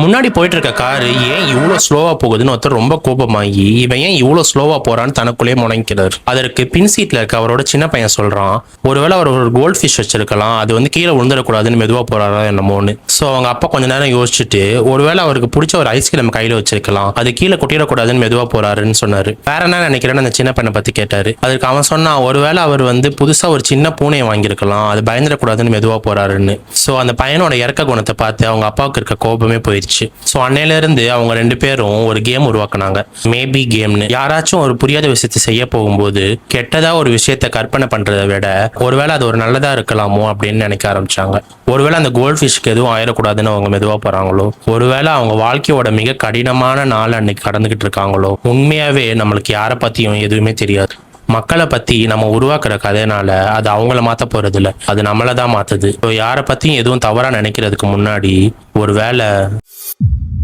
முன்னாடி போயிட்டு இருக்க காரு ஏன் இவ்வளவு ஸ்லோவா போகுதுன்னு ஒருத்தர் ரொம்ப கோபமாகி இவன் ஏன் இவ்வளவு ஸ்லோவா போறான்னு தனக்குள்ளே முனைக்கிறார். அதற்கு பின் சீட்ல இருக்க அவரோட சின்ன பையன் சொல்றான், ஒருவேளை அவர் ஒரு கோல்ட் ஃபிஷ் வச்சிருக்கலாம், அது வந்து கீழே விழுந்துடக்கூடாதுன்னு மெதுவா போறாரா என்னமோன்னு. சோ அவங்க அப்பா கொஞ்ச நேரம் யோசிச்சுட்டு, ஒருவேளை அவருக்கு பிடிச்ச ஒரு ஐஸ்கிரீம் கையில வச்சிருக்கலாம், அது கீழே கொட்டிடக்கூடாதுன்னு மெதுவா போறாருன்னு சொன்னாரு. வேற என்ன நினைக்கிறேன்னு அந்த சின்ன பையனை பத்தி கேட்டாரு. அதுக்கு அவன் சொன்னான், ஒருவேளை அவர் வந்து புதுசா ஒரு சின்ன பூனையை வாங்கியிருக்கலாம், அது பயந்துடக்கூடாதுன்னு மெதுவா போறாருன்னு. சோ அந்த பையனோட இறக்க குணத்தை பார்த்து அவங்க அப்பாவுக்கு இருக்க கோபமே போயிடுச்சு. சோ அன்னையில இருந்து அவங்க ரெண்டு பேரும் ஒரு கேம் உருவாக்குனாங்க, மேபி கேம்னு. யாராச்சும் ஒரு புரியாத விஷயத்தை செய்ய போகும்போது கெட்டதா ஒரு விஷயத்தை கற்பனை பண்றதை விட ஒருவேளை அது ஒரு நல்லதா இருக்கலாமோ அப்படின்னு நினைக்க ஆரம்பிச்சாங்க. ஒருவேளை அந்த கோல்ட் ஃபிஷ்க்கு எதுவும் ஆயிடக்கூடாதுன்னு அவங்க மெதுவா போறாங்களோ, ஒருவேளை அவங்க வாழ்க்கையோட மிக கடினமான நாள் அன்னைக்கு கடந்துகிட்டு இருக்காங்களோ. உண்மையாவே நம்மளுக்கு யாரை பத்தியும் எதுவுமே தெரியாது. மக்களை பத்தி நம்ம உருவாக்குற கதைனால அது அவங்கள மாத்த போறது இல்ல, அது நம்மளதான் மாத்துது. யாரை பத்தியும் எதுவும் தவறா நினைக்கிறதுக்கு முன்னாடி ஒருவேளை